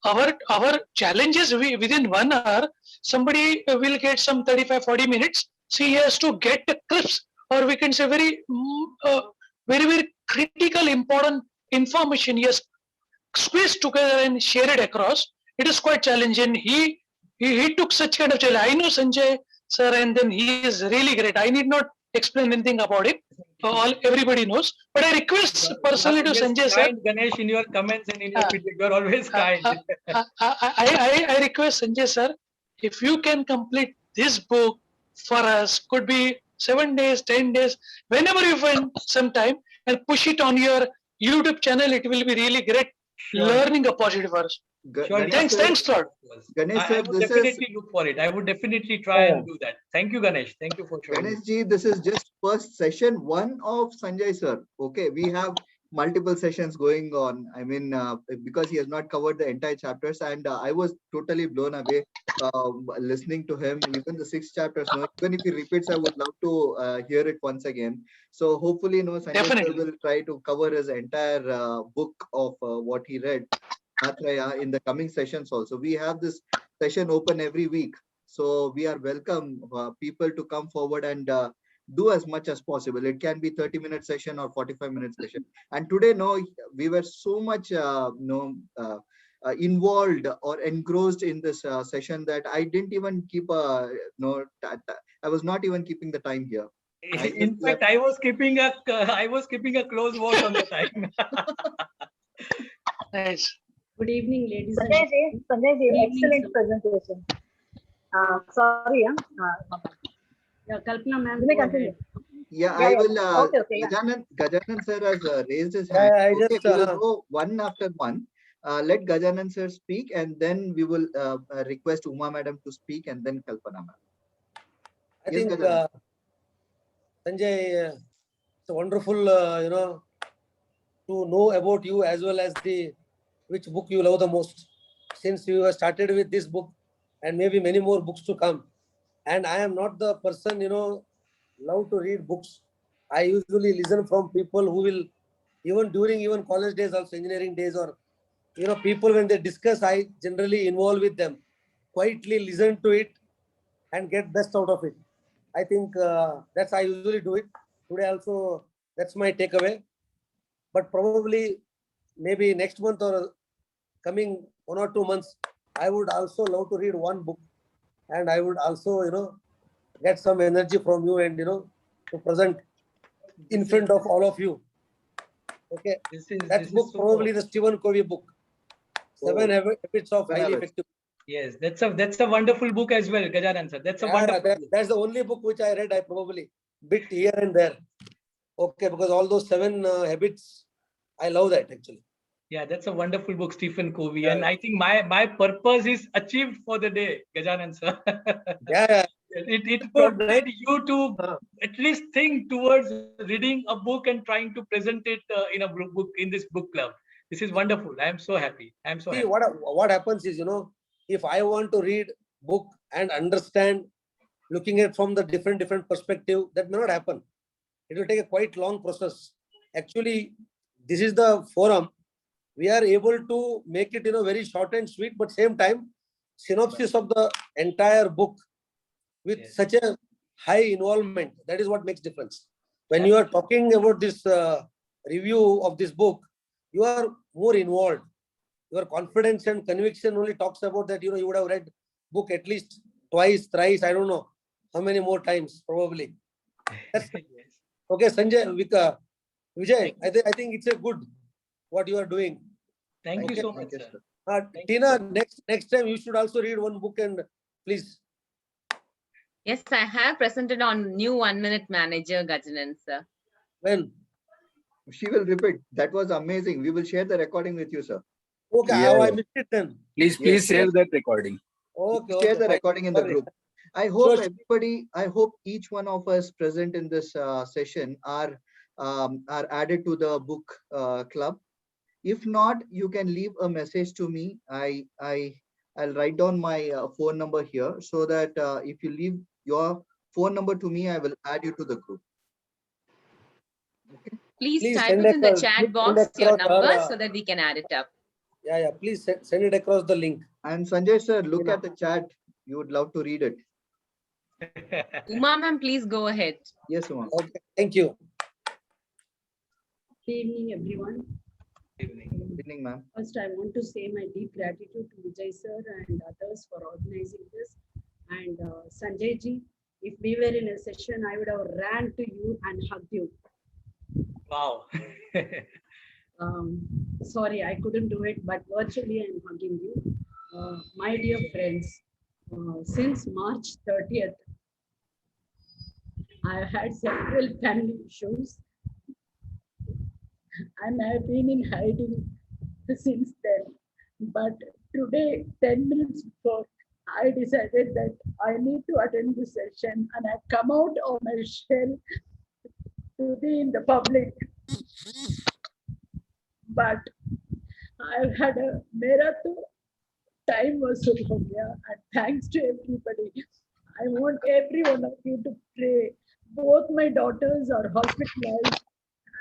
our challenges within 1 hour, somebody will get some 35-40 minutes. See, he has to get the clips, or we can say very critical, important information. He has squeezed together and share it across. It is quite challenging. He took such kind of challenge. I know Sanjay sir, and then he is really great. I need not explain anything about it. All everybody knows. But I request personally to Always Sanjay sir. kind, Ganesh, in your comments and in your Uh, feedback. You're always kind. I request Sanjay sir, if you can complete this book for us, could be 7 days, 10 days, whenever you find some time, and push it on your YouTube channel, it will be really great Sure. learning opportunity for us. Sure. Thanks, Lord. Ganesh I sir, would this is definitely look for it. I would definitely try and do that. Thank you, Ganesh. Thank you for showing. Ganesh ji, this is just first session one of Sanjay sir. Okay, we have multiple sessions going on. I mean, because he has not covered the entire chapters, and I was totally blown away listening to him. Even the 6 chapters, no, even if he repeats, I would love to hear it once again. So hopefully, no, Sanjay sir Definitely. will try to cover his entire book of what he read, Mahatria, in the coming sessions also. We have this session open every week. So we are welcome people to come forward and do as much as possible. It can be 30-minute session or 45-minute session. And today, no, we were so much involved or engrossed in this session that I didn't even keep I was not even keeping the time here. I In just fact, I was keeping a close watch on the time. Nice. Good evening, ladies and Sanjay ji, Good evening, excellent sir. presentation. Sorry, yeah, Kalpana ma'am. you may go continue. ahead. Yeah, Yeah, I yeah. will. Okay, yeah. Gajanan sir has raised his Yeah, hand. I Okay, just, we will go one after one. Let Gajanan sir speak, and then we will request Uma madam to speak, and then Kalpana ma'am. I Yes, think Gajanan. Sanjay, it's wonderful, to know about you as well as which book you love the most. Since you have started with this book, and maybe many more books to come. And I am not the person, love to read books. I usually listen from people who will, during college days, also engineering days, or people when they discuss, I generally involve with them, quietly listen to it, and get best out of it. I think that's I usually do it. Today also, that's my takeaway. But probably maybe next month or coming 1 or 2 months, I would also love to read one book, and I would also, get some energy from you and, to present in front of all of you. Okay, that This book is so probably the Stephen Covey book, Seven Oh, Habits of Seven Highly Habits. Effective. yes, that's a wonderful book as well, Gajanan sir. That's a wonderful book. That's the only book which I read. I probably bit here and there. Okay, because all those 7 habits, I love that actually. Yeah, that's a wonderful book, Stephen Covey. Yeah. And I think my purpose is achieved for the day, Gajanan sir. Yeah, It Good, prompted right? you to at least think towards reading a book and trying to present it in a book in this book club. This is wonderful. I am so happy. I am so See, happy. what happens is, if I want to read book and understand, looking at from the different perspective, that may not happen. It will take a quite long process. Actually, this is the forum. We are able to make it, very short and sweet, but same time, synopsis of the entire book with Yes. such a high involvement. That is what makes difference. When you are talking about this review of this book, you are more involved. Your confidence and conviction only talks about that, you would have read book at least twice, thrice, I don't know how many more times, probably. That's Yes. okay, Sanjay, Vijay, I think it's a good what you are doing. Thank you Okay. so Thank much, you, sir. sir. Thank Tina, you. next time you should also read one book and please. Yes, I have presented on new 1 minute manager, Gajanan sir. When? She will repeat. That was amazing. We will share the recording with you, sir. Okay, Yeah, I yeah. missed it then. Please Yes, save that recording. Okay, share okay, the fine. recording in the Sorry. group. I hope Sure. everybody, I hope each one of us present in this session are added to the book club. If not, you can leave a message to me. I'll write down my phone number here so that if you leave your phone number to me, I will add you to the group. Please type send it in the across- chat please box, send your across number, our, so that we can add it up. Yeah, please send it across the link. And Sanjay sir, look Yeah. at the chat. You would love to read it. Uma ma'am, please go ahead. Yes, Uma. Okay, thank you. Good evening, everyone. Evening. Good evening, ma'am. First, I want to say my deep gratitude to Vijay sir and others for organizing this. And Sanjay ji, if we were in a session, I would have ran to you and hugged you. Wow. Sorry, I couldn't do it, but virtually I'm hugging you. My dear friends, since March 30th, I've had several family issues and I've been in hiding since then. But today, 10 minutes before, I decided that I need to attend the session and I've come out of my shell to be in the public. But I've had a marathon time was so long, and thanks to everybody. I want every one of you to pray. Both my daughters are hospitalized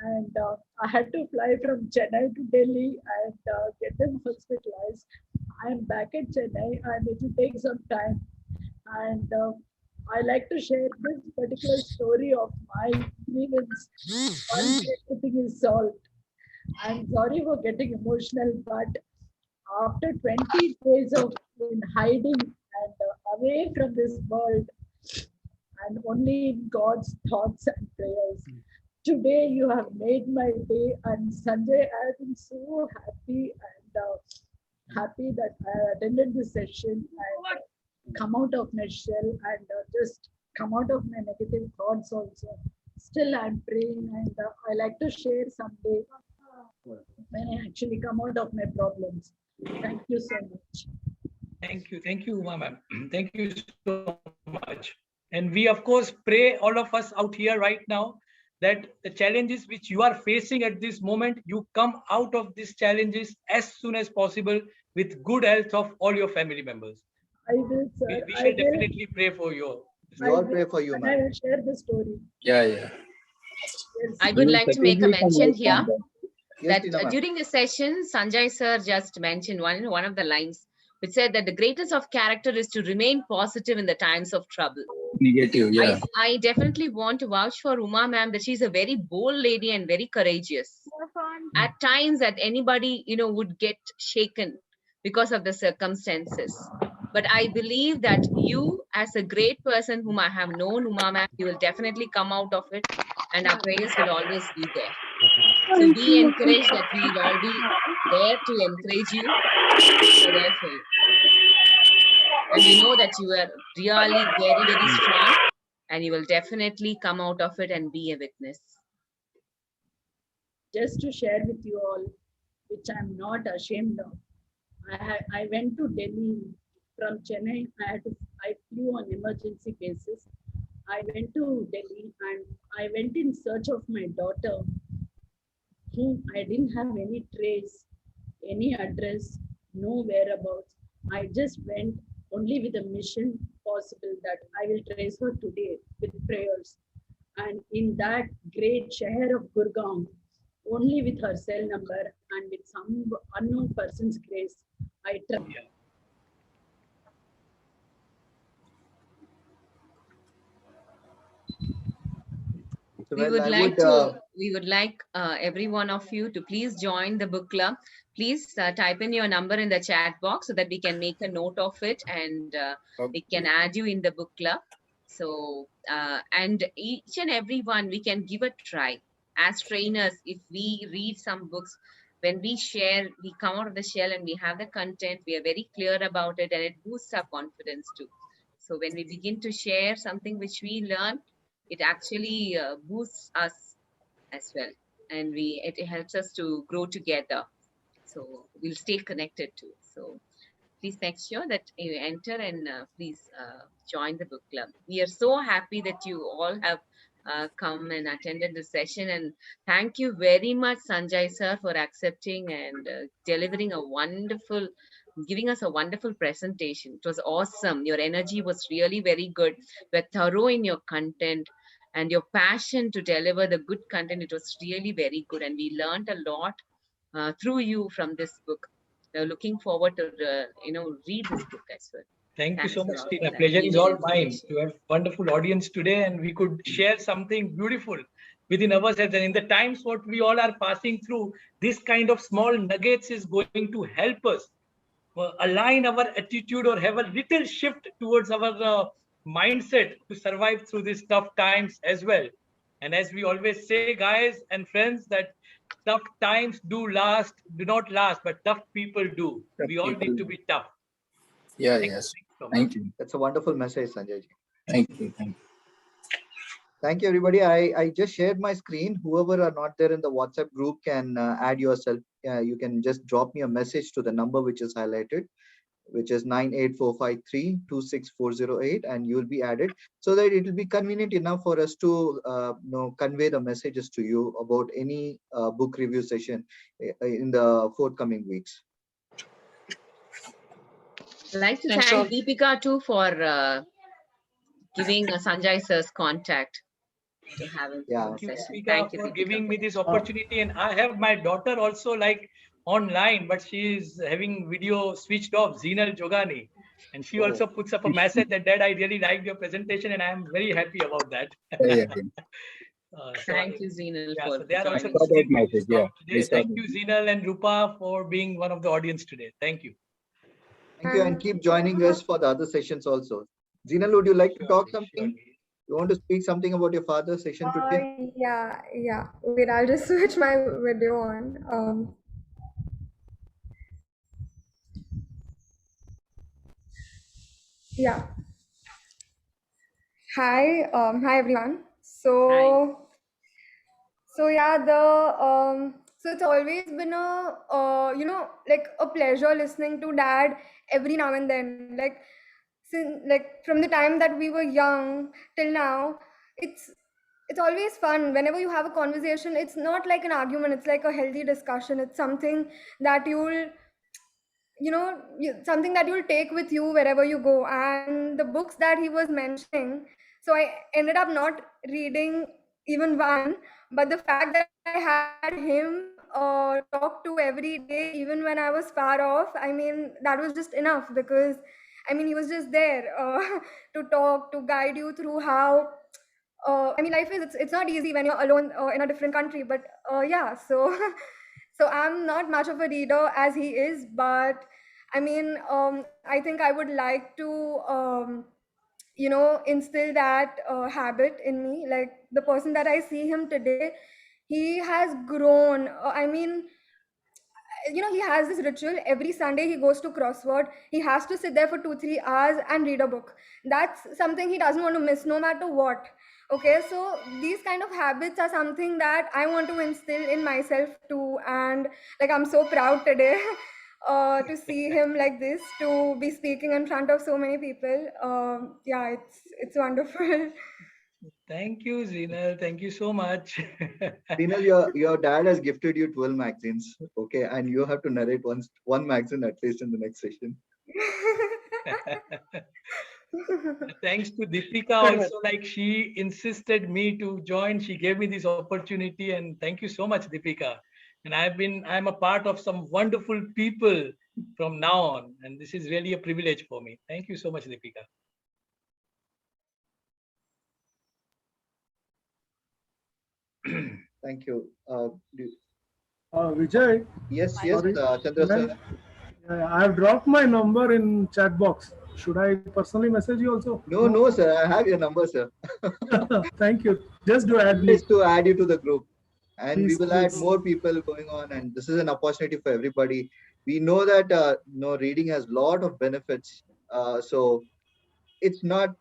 and I had to fly from Chennai to Delhi and get them hospitalized. I'm back at Chennai and it will take some time. And I like to share this particular story of my grievance. Once everything is solved. I'm sorry for getting emotional, but after 20 days of in hiding and away from this world, and only in God's thoughts and prayers, today you have made my day. And Sanjay, I have been so happy and happy that I attended this session and come out of my shell and just come out of my negative thoughts also. Still, I'm praying and I like to share someday when I actually come out of my problems. Thank you so much. Thank you, Uma ma'am. Thank you so much. And we, of course, pray, all of us out here right now, that the challenges which you are facing at this moment, you come out of these challenges as soon as possible with good health of all your family members. I will, sir. We I shall will, definitely pray for you. We all pray for you, and I ma'am. will share the story. Yeah. Yes. I would like to make a mention here Yes, that Tina, ma'am. during the session, Sanjay sir just mentioned one of the lines, which said that the greatest of character is to remain positive in the times of trouble. Negative. Yeah. I definitely want to vouch for Uma ma'am that she's a very bold lady and very courageous. At times that anybody, would get shaken because of the circumstances. But I believe that you, as a great person whom I have known, Uma ma'am, you will definitely come out of it and our prayers will always be there. So be encouraged that we will all be there to encourage you. We're there for you. And we know that you are really very, very strong, and you will definitely come out of it and be a witness. Just to share with you all, which I'm not ashamed of. I went to Delhi from Chennai. I flew on emergency basis. I went to Delhi and I went in search of my daughter, whom I didn't have any trace, any address, no whereabouts. I just went only with a mission possible that I will trace her today with prayers. And in that great Shahar of Gurgaon, only with her cell number and with some unknown person's grace, I tried. We would like every one of you to please join the book club. Please type in your number in the chat box so that we can make a note of it, and we can add you in the book club. So and each and every one we can give a try. As trainers, if we read some books, when we share, we come out of the shell and we have the content, we are very clear about it, and it boosts our confidence too. So when we begin to share something which we learn, it actually boosts us as well, and it helps us to grow together. So we'll stay connected too. So please make sure that you enter and please join the book club. We are so happy that you all have come and attended the session, and thank you very much, Sanjay sir, for accepting and delivering giving us a wonderful presentation. It was awesome. Your energy was really very good. You're thorough in your content, and your passion to deliver the good content, it was really very good, and we learned a lot through you from this book. Looking forward to read this book as well. Thank you so much, Tina. Pleasure is all mine to have wonderful audience today, and we could share something beautiful within ourselves. And in the times what we all are passing through, this kind of small nuggets is going to help us align our attitude or have a little shift towards our mindset to survive through these tough times as well. And as we always say, guys and friends, that tough times do not last, but tough people do. We all need to be tough. Yeah, yes. Thank you. That's a wonderful message, Sanjay. Thank you. Thank you. Thank you, everybody. I just shared my screen. Whoever are not there in the WhatsApp group can add yourself. You can just drop me a message to the number which is highlighted, which is 98453-26408, and you will be added, so that it will be convenient enough for us to convey the messages to you about any book review session in the forthcoming weeks. I'd like to thank Deepika too for giving Sanjay sir's contact to have him. Thank you, Deepika, for giving me this opportunity. And I have my daughter also online, but she is having video switched off, Zinal Jogani. And she also puts up a message that, Dad, I really liked your presentation and I am very happy about that. Thank you, Zinal. Yeah, so they are also message. Yeah. Thank you, Zinal and Rupa, for being one of the audience today. Thank you. Thank you, and keep joining us for the other sessions also. Zinal, would you like to talk something? You want to speak something about your father's session today? Yeah. Wait, I'll just switch my video on. Yeah. Hi everyone. So yeah, so it's always been a like a pleasure listening to Dad every now and then. From the time that we were young till now, it's always fun. Whenever you have a conversation, it's not like an argument, it's like a healthy discussion. It's something that something that you'll take with you wherever you go. And the books that he was mentioning, so I ended up not reading even one, but the fact that I had him talk to every day, even when I was far off, I mean, that was just enough, because I mean, he was just there to talk, to guide you through how I mean, life is, it's not easy when you're alone in a different country, but yeah, so so I'm not much of a reader as he is, but I mean, I think I would like to instill that habit in me. Like the person that I see him today, he has grown. I mean, he has this ritual. Every Sunday he goes to crossword. He has to sit there for 2-3 hours and read a book. That's something he doesn't want to miss no matter what. Okay, so these kind of habits are something that I want to instill in myself too. And like, I'm so proud today to see him like this, to be speaking in front of so many people. Yeah, it's wonderful. Thank you, Zinal. Thank you so much. Zinal, your dad has gifted you 12 magazines, okay, and you have to narrate one magazine at least in the next session. Thanks to Deepika also, like she insisted me to join. She gave me this opportunity, and thank you so much, Deepika. And I'm a part of some wonderful people from now on, and this is really a privilege for me. Thank you so much, Deepika. Thank you. Vijay. Yes, Sorry. Chandra sir. I have dropped my number in chat box. Should I personally message you also? No, sir. I have your number, sir. Thank you. Just to add me. Just to add you to the group. And Please, we will add please. more people going on. And this is an opportunity for everybody. We know that reading has a lot of benefits. So it's not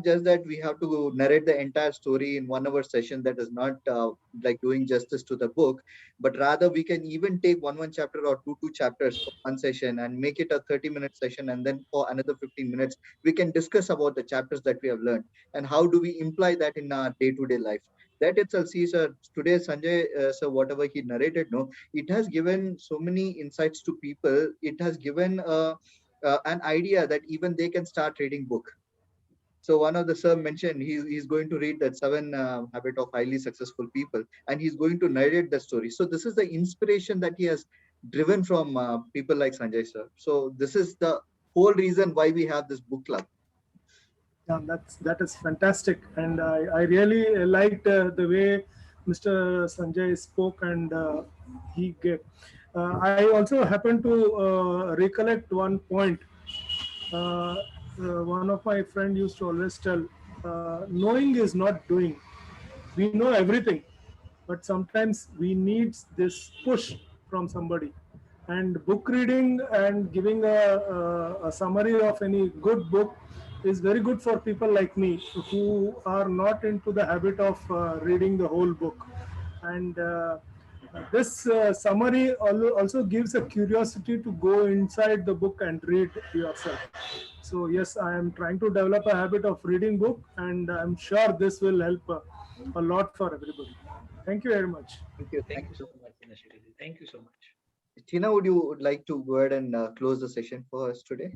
just that we have to narrate the entire story in 1 hour session. That is not like doing justice to the book, but rather we can even take one chapter or two chapters for one session and make it a 30-minute session, and then for another 15 minutes we can discuss about the chapters that we have learned and how do we imply that in our day-to-day life. That itself, see sir, today Sanjay sir, whatever he narrated, it has given so many insights to people. It has given an idea that even they can start reading book. So one of the sir mentioned he's going to read that 7 habit of highly successful people, and he's going to narrate the story. So this is the inspiration that he has driven from people like Sanjay sir. So this is the whole reason why we have this book club. Yeah, that is fantastic, and I really liked the way Mr. Sanjay spoke, and he gave. I also happen to recollect one point. One of my friend used to always tell, knowing is not doing. We know everything, but sometimes we need this push from somebody. And book reading and giving a summary of any good book is very good for people like me who are not into the habit of reading the whole book. And this summary also gives a curiosity to go inside the book and read yourself. So yes, I am trying to develop a habit of reading book, and I'm sure this will help a lot for everybody. Thank you very much. Thank you. Thank you so much, Nashiri. Thank you so much. Tina, would you like to go ahead and close the session for us today?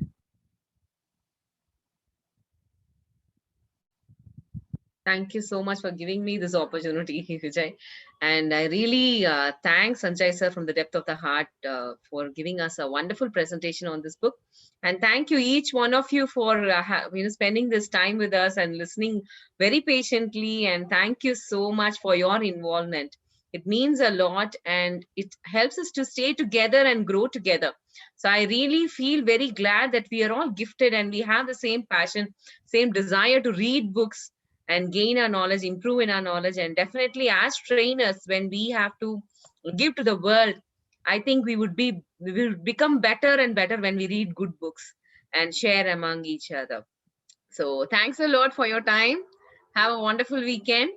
Thank you so much for giving me this opportunity, Vijay. And I really thank Sanjay sir from the depth of the heart for giving us a wonderful presentation on this book. And thank you each one of you for spending this time with us and listening very patiently. And thank you so much for your involvement. It means a lot, and it helps us to stay together and grow together. So I really feel very glad that we are all gifted and we have the same passion, same desire to read books and gain our knowledge, improve in our knowledge. And definitely as trainers, when we have to give to the world, I think we will become better and better when we read good books and share among each other. So thanks a lot for your time. Have a wonderful weekend.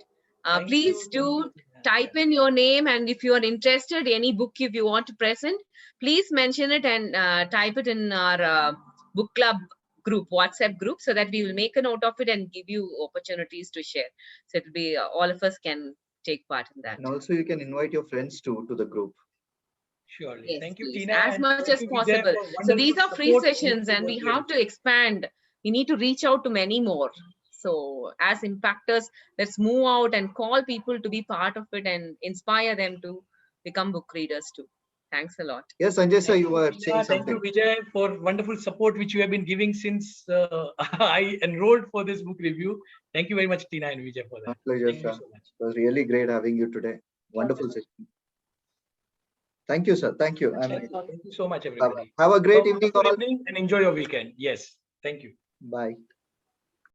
Please do type in your name, and if you are interested, any book if you want to present, please mention it and type it in our book club group, WhatsApp group, so that we will make a note of it and give you opportunities to share. So it'll be all of us can take part in that. And also you can invite your friends to the group. Surely. Yes, thank you, please, Tina. as much as possible. So these are free sessions and we have to expand. We need to reach out to many more. So as impactors, let's move out and call people to be part of it and inspire them to become book readers too. Thanks a lot. Yes, Sanjay sir, you were saying Thank something. you, Vijay, for wonderful support which you have been giving since I enrolled for this book review. Thank you very much, Tina and Vijay, for that. My pleasure, Thank sir. you so much. It was really great having you today. Wonderful session. Thank you, sir. Thank you. Thank you so much, everybody. Have a great evening, all. And enjoy your weekend. Yes. Thank you. Bye.